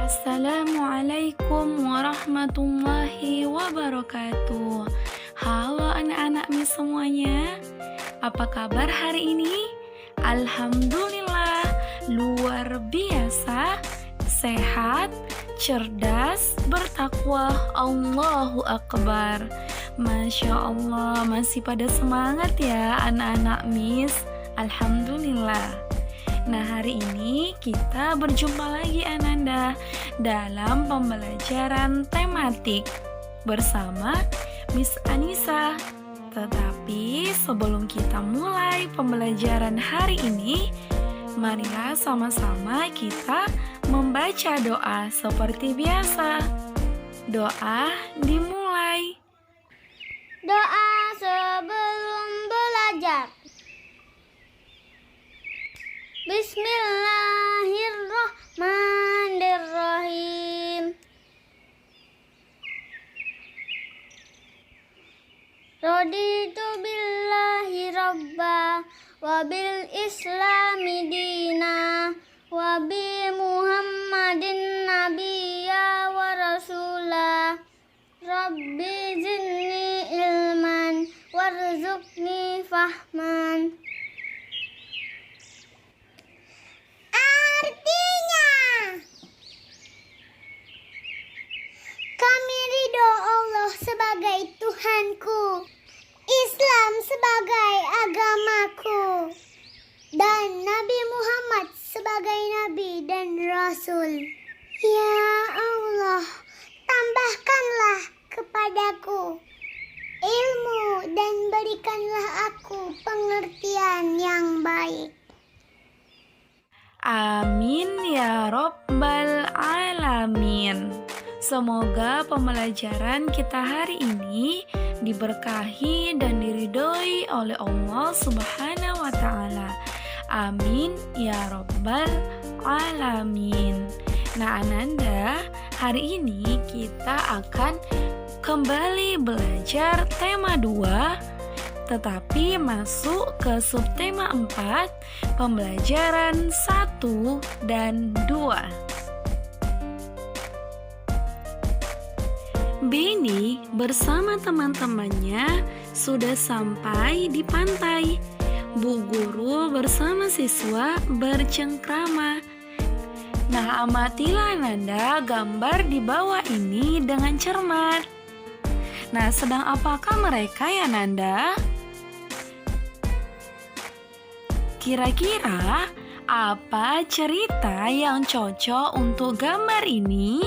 Assalamualaikum warahmatullahi wabarakatuh. Halo anak-anak mis semuanya. Apa kabar hari ini? Alhamdulillah, luar biasa, sehat, cerdas, bertakwa, Allahu Akbar. Masya Allah, masih pada semangat ya anak-anak mis. Alhamdulillah. Nah, hari ini kita berjumpa lagi Ananda dalam pembelajaran tematik bersama Miss Anissa. Tetapi sebelum kita mulai pembelajaran hari ini, marilah sama-sama kita membaca doa seperti biasa. Doa dimulai. Doa sebelum belajar. Bismillahirrahmanirrahim. Raditu billahi rabba wa bil islami dina wa bi muhammadin nabiyya wa rasula. Rabbi zidni ilman warzuqni fahman. Artinya, kami ridho Allah sebagai Tuhanku, Islam sebagai agamaku, dan Nabi Muhammad sebagai Nabi dan Rasul. Ya Allah, tambahkanlah kepadaku ilmu dan berikanlah aku pengertian yang baik. Amin ya Rabbal Alamin. Semoga pembelajaran kita hari ini diberkahi dan diridhoi oleh Allah Subhanahu wa Ta'ala. Amin ya Rabbal Alamin. Nah Ananda, hari ini kita akan kembali belajar tema 2, tetapi masuk ke subtema 4, pembelajaran 1 dan 2. Beni bersama teman-temannya sudah sampai di pantai. Bu guru bersama siswa bercengkrama. Nah, amatilah Nanda gambar di bawah ini dengan cermat. Nah, sedang apakah mereka ya Nanda? Kira-kira apa cerita yang cocok untuk gambar ini?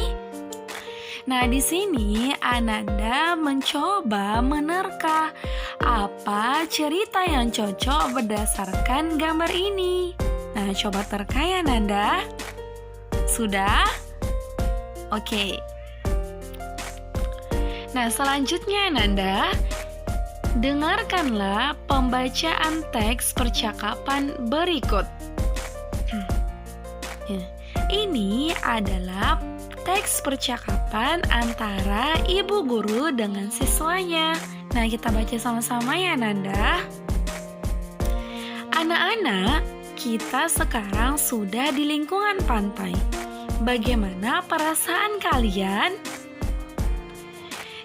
Nah, di sini Ananda mencoba menerka apa cerita yang cocok berdasarkan gambar ini. Nah, coba terka ya Ananda. Sudah? Oke. Nah, selanjutnya Ananda, dengarkanlah pembacaan teks percakapan berikut. Ini adalah teks percakapan antara ibu guru dengan siswanya. Nah, kita baca sama-sama ya Nanda. Anak-anak, kita sekarang sudah di lingkungan pantai. Bagaimana perasaan kalian?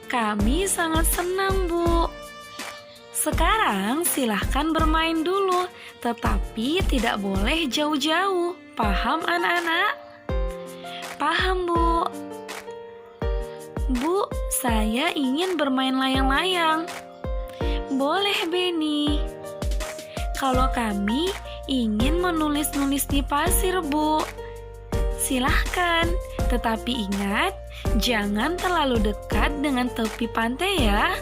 Kami sangat senang, Bu. Sekarang silahkan bermain dulu, tetapi tidak boleh jauh-jauh. Paham anak-anak? Paham, Bu. Bu, saya ingin bermain layang-layang. Boleh, Beni. Kalau kami ingin menulis-nulis di pasir, Bu. Silahkan, tetapi ingat, jangan terlalu dekat dengan tepi pantai ya.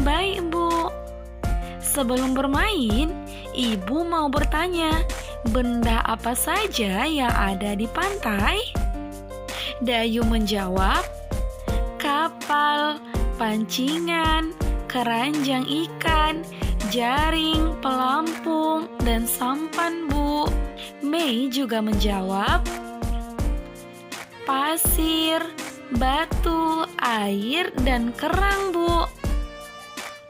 Baik, Bu. Sebelum bermain, Ibu mau bertanya, benda apa saja yang ada di pantai? Dayu menjawab, kapal, pancingan, keranjang ikan, jaring, pelampung, dan sampan, Bu. Mei juga menjawab, pasir, batu, air, dan kerang, Bu.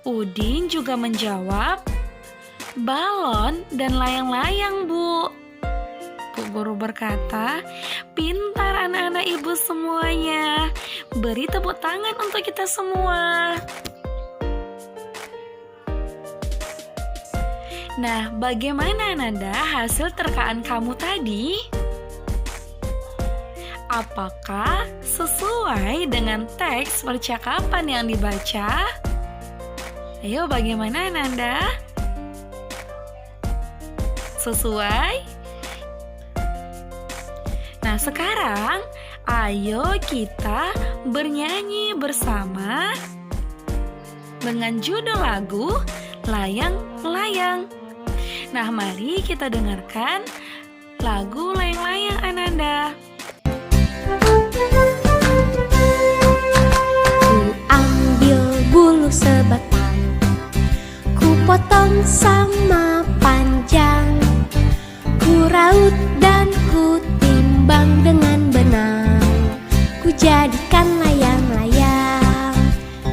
Udin juga menjawab, balon dan layang-layang, Bu. Bu guru berkata, pintar anak-anak anak-anak ibu semuanya? Beri tepuk tangan untuk kita semua. Nah, bagaimana Ananda hasil terkaan kamu tadi? Apakah sesuai dengan teks percakapan yang dibaca? Ayo, bagaimana Ananda? Sesuai? Nah, sekarang ayo kita bernyanyi bersama dengan judul lagu Layang-Layang. Nah, mari kita dengarkan lagu Layang-Layang Ananda. Ku ambil bulu sebatang, ku potong sama panjang, ku raut dan ku timbang dengan benang, ku jadikan layang-layang.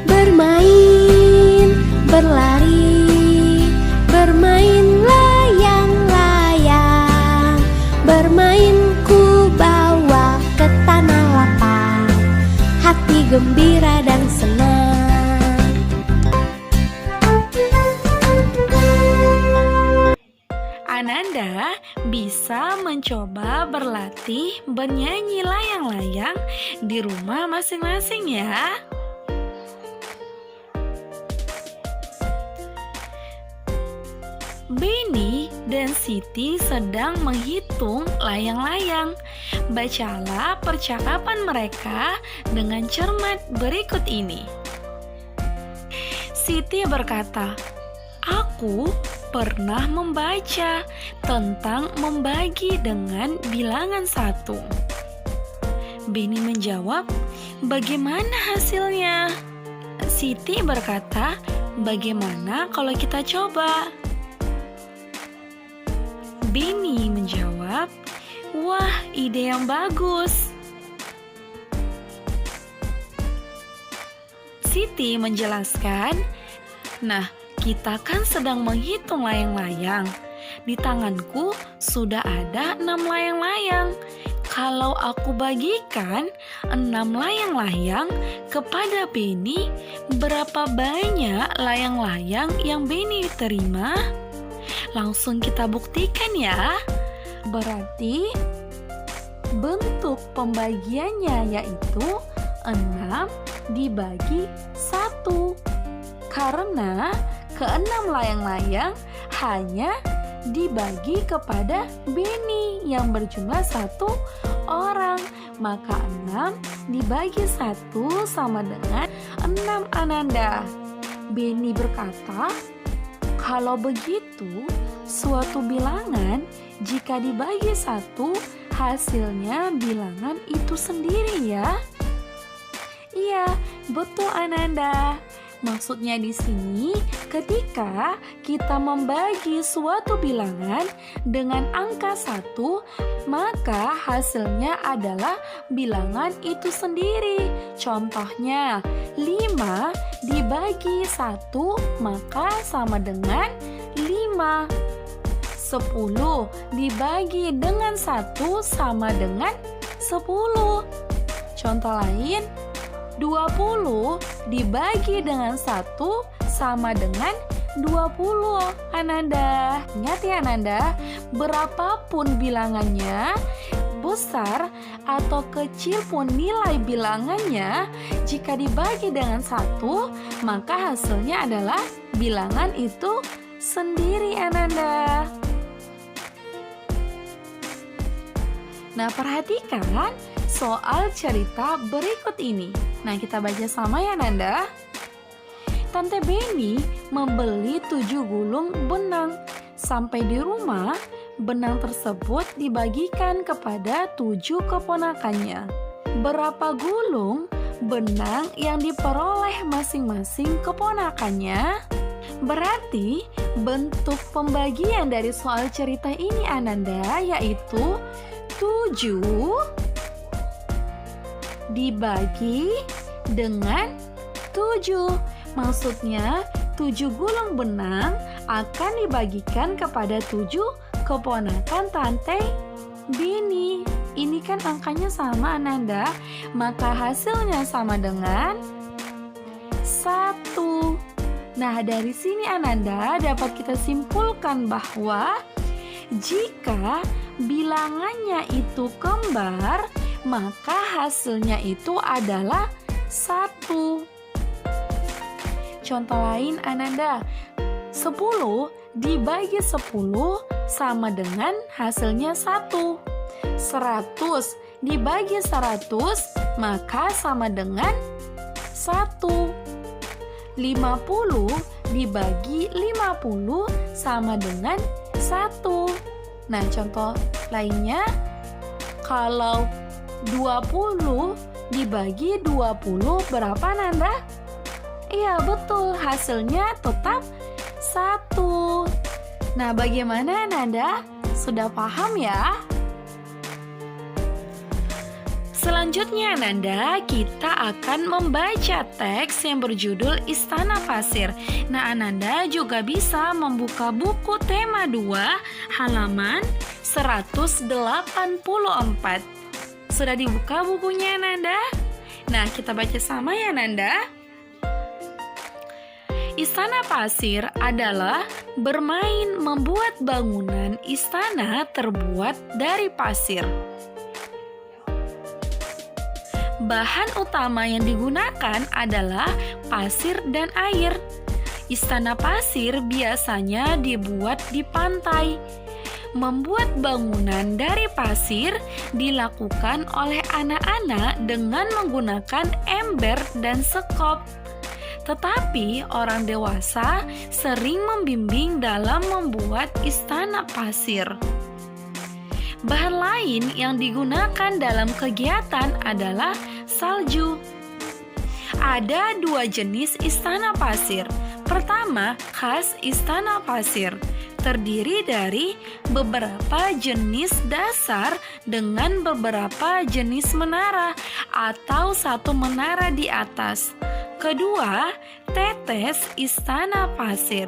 Bermain, berlari, bermain layang-layang, bermain ku bawa ke tanah lapang, hati gembira dan senang. Ananda bisa mencoba berlatih bernyanyi layang-layang di rumah masing-masing ya. Benny dan Siti sedang menghitung layang-layang. Bacalah percakapan mereka dengan cermat berikut ini. Siti berkata, "Aku pernah membaca tentang membagi dengan bilangan 1. Benny menjawab, "Bagaimana hasilnya?" Siti berkata, "Bagaimana kalau kita coba?" Benny menjawab, "Wah, ide yang bagus." Siti menjelaskan, "Nah, kita kan sedang menghitung layang-layang. Di tanganku sudah ada 6 layang-layang. Kalau aku bagikan 6 layang-layang kepada Benny, berapa banyak layang-layang yang Benny terima? Langsung kita buktikan ya." Berarti bentuk pembagiannya yaitu 6 dibagi 1. Karena ke-6 layang-layang hanya dibagi kepada Benny yang berjumlah 1 orang. Maka 6 dibagi 1 sama dengan 6 Ananda. Benny berkata, "Kalau begitu, suatu bilangan jika dibagi 1, hasilnya bilangan itu sendiri ya?" Iya, betul Ananda. Maksudnya di sini, ketika kita membagi suatu bilangan dengan angka 1, maka hasilnya adalah bilangan itu sendiri. Contohnya, 5 dibagi 1 maka sama dengan 5. 10 dibagi dengan 1 sama dengan 10. Contoh lain, 20 dibagi dengan 1 sama dengan 20 Ananda. Ingat ya Ananda, berapapun bilangannya, besar atau kecil pun nilai bilangannya, jika dibagi dengan 1, maka hasilnya adalah bilangan itu sendiri Ananda. Nah, perhatikan soal cerita berikut ini. Nah, kita baca sama ya Nanda. Tante Benny membeli 7 gulung benang. Sampai di rumah, benang tersebut dibagikan kepada 7 keponakannya. Berapa gulung benang yang diperoleh masing-masing keponakannya? Berarti bentuk pembagian dari soal cerita ini Ananda yaitu 7 dibagi dengan 7. Maksudnya 7 gulung benang akan dibagikan kepada 7 keponakan Tante Benny. Ini kan angkanya sama Ananda, maka hasilnya sama dengan 1. Nah, dari sini Ananda dapat kita simpulkan bahwa jika bilangannya itu kembar, maka hasilnya itu adalah 1. Contoh lain Ananda, 10 dibagi 10 sama dengan hasilnya 1. 100 dibagi 100 maka sama dengan 1. 50 dibagi 50 sama dengan 1. Nah, contoh lainnya, kalau 20 dibagi 20 berapa Nanda? Iya, betul, hasilnya tetap 1. Nah, bagaimana Nanda? Sudah paham ya? Selanjutnya Ananda, kita akan membaca teks yang berjudul Istana Pasir. Nah, Ananda juga bisa membuka buku tema 2 halaman 184. Sudah dibuka bukunya Ananda? Nah, kita baca sama ya Ananda. Istana pasir adalah bermain membuat bangunan istana terbuat dari pasir. Bahan utama yang digunakan adalah pasir dan air. Istana pasir biasanya dibuat di pantai. Membuat bangunan dari pasir dilakukan oleh anak-anak dengan menggunakan ember dan sekop. Tetapi orang dewasa sering membimbing dalam membuat istana pasir. Bahan lain yang digunakan dalam kegiatan adalah salju. Ada 2 jenis istana pasir. Pertama, khas istana pasir, terdiri dari beberapa jenis dasar dengan beberapa jenis menara atau satu menara di atas. Kedua, tetes istana pasir.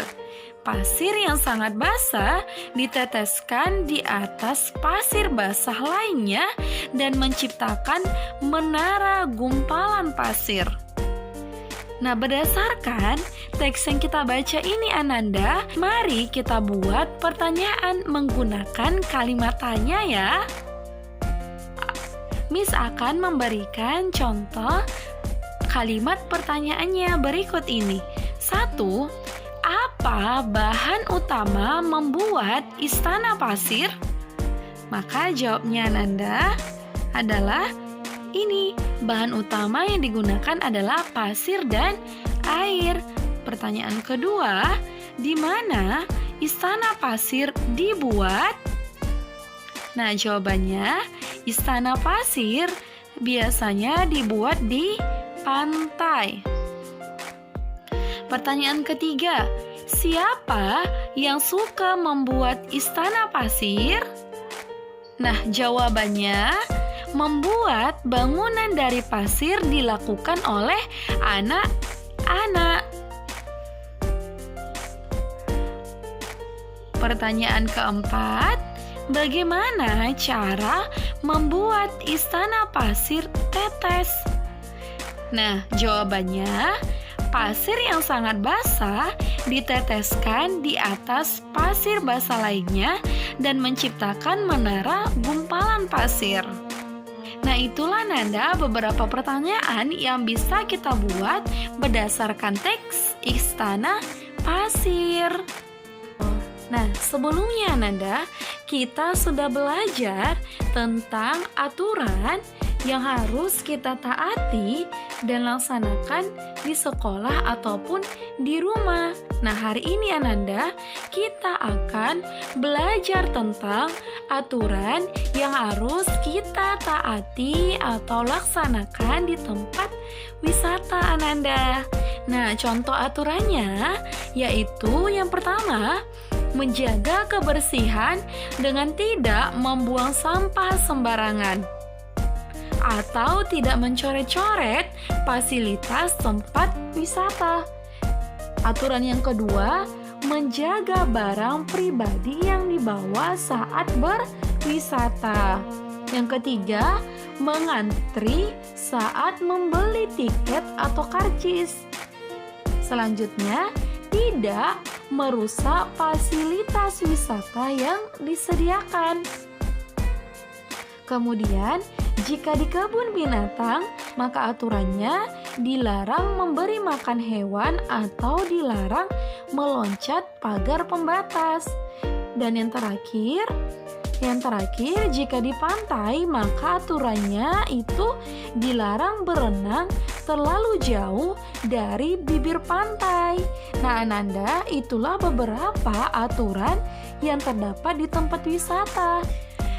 Pasir yang sangat basah diteteskan di atas pasir basah lainnya dan menciptakan menara gumpalan pasir. Nah, berdasarkan teks yang kita baca ini Ananda, mari kita buat pertanyaan menggunakan kalimat tanya ya. Miss akan memberikan contoh kalimat pertanyaannya berikut ini. 1. Apa bahan utama membuat istana pasir? Maka jawabnya Ananda adalah ini. Bahan utama yang digunakan adalah pasir dan air. Pertanyaan kedua, di mana istana pasir dibuat? Nah, jawabannya istana pasir biasanya dibuat di pantai. Pertanyaan ketiga, siapa yang suka membuat istana pasir? Nah, jawabannya membuat bangunan dari pasir dilakukan oleh anak-anak. Pertanyaan keempat, bagaimana cara membuat istana pasir tetes? Nah, jawabannya pasir yang sangat basah diteteskan di atas pasir basah lainnya dan menciptakan menara gumpalan pasir. Nah, itulah Nanda beberapa pertanyaan yang bisa kita buat berdasarkan teks istana pasir. Nah, sebelumnya Nanda, kita sudah belajar tentang aturan yang harus kita taati dan laksanakan di sekolah ataupun di rumah. Nah, hari ini Ananda, kita akan belajar tentang aturan yang harus kita taati atau laksanakan di tempat wisata Ananda. Nah, contoh aturannya yaitu yang pertama, menjaga kebersihan dengan tidak membuang sampah sembarangan atau tidak mencoret-coret fasilitas tempat wisata. Aturan yang kedua, menjaga barang pribadi yang dibawa saat berwisata. Yang ketiga, mengantri saat membeli tiket atau karcis. Selanjutnya, tidak merusak fasilitas wisata yang disediakan. Kemudian, jika di kebun binatang, maka aturannya dilarang memberi makan hewan atau dilarang meloncat pagar pembatas. Dan yang terakhir, jika di pantai, maka aturannya itu dilarang berenang terlalu jauh dari bibir pantai. Nah, Ananda, itulah beberapa aturan yang terdapat di tempat wisata.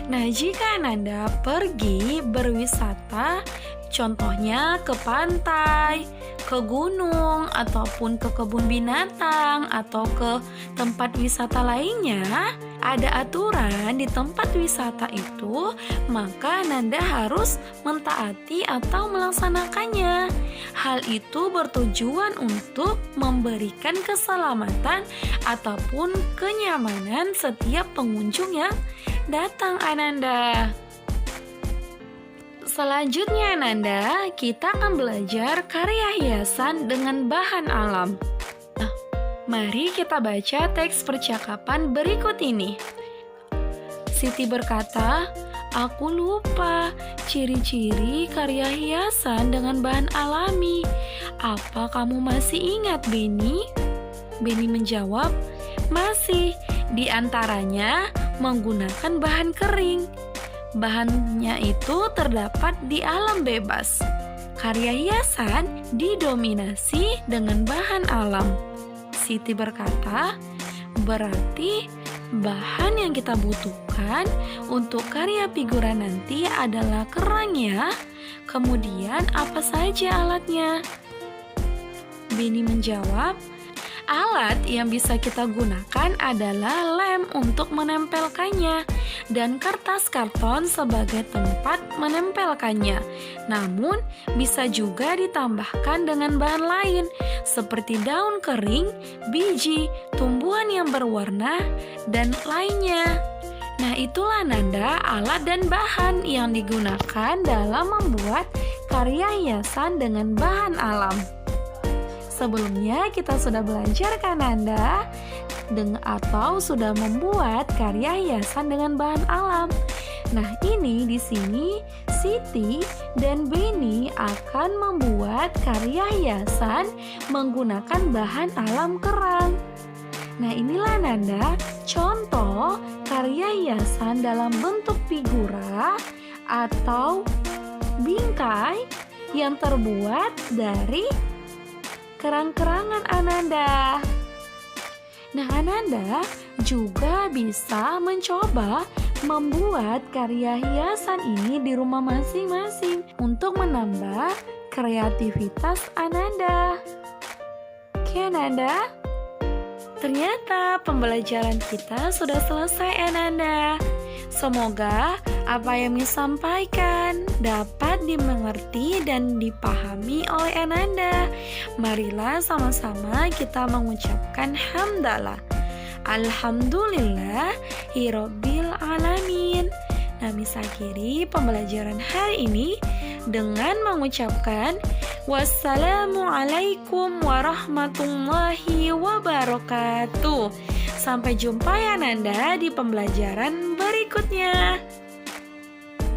Nah, jika Ananda pergi berwisata, contohnya ke pantai, ke gunung, ataupun ke kebun binatang, atau ke tempat wisata lainnya, ada aturan di tempat wisata itu, maka Ananda harus mentaati atau melaksanakannya. Hal itu bertujuan untuk memberikan keselamatan ataupun kenyamanan setiap pengunjung yang datang, Ananda. Selanjutnya, Ananda, kita akan belajar karya hiasan dengan bahan alam. Nah, mari kita baca teks percakapan berikut ini. Siti berkata, "Aku lupa ciri-ciri karya hiasan dengan bahan alami. Apa kamu masih ingat, Beni?" Beni menjawab, "Masih, di antaranya menggunakan bahan kering. Bahannya itu terdapat di alam bebas. Karya hiasan didominasi dengan bahan alam." Siti berkata, "Berarti bahan yang kita butuhkan untuk karya figuran nanti adalah kerang ya. Kemudian apa saja alatnya?" Beni menjawab, "Alat yang bisa kita gunakan adalah lem untuk menempelkannya dan kertas karton sebagai tempat menempelkannya. Namun, bisa juga ditambahkan dengan bahan lain seperti daun kering, biji, tumbuhan yang berwarna, dan lainnya." Nah, itulah Nanda alat dan bahan yang digunakan dalam membuat karya hiasan dengan bahan alam. Sebelumnya kita sudah belajar kan Anda atau sudah membuat karya hiasan dengan bahan alam. Nah, ini di sini Siti dan Beni akan membuat karya hiasan menggunakan bahan alam kerang. Nah, inilah Nanda contoh karya hiasan dalam bentuk figura atau bingkai yang terbuat dari kerang-kerangan Ananda. Nah, Ananda juga bisa mencoba membuat karya hiasan ini di rumah masing-masing untuk menambah kreativitas Ananda. Oke, Ananda. Ternyata pembelajaran kita sudah selesai, Ananda. Semoga apa yang disampaikan dapat dimengerti dan dipahami oleh Ananda. Marilah sama-sama kita mengucapkan hamdalah. Alhamdulillah Hirobbil Alamin. Nah, bisa akhiri pembelajaran hari ini dengan mengucapkan wassalamualaikum warahmatullahi wabarakatuh. Sampai jumpa ya Nanda di pembelajaran berikutnya.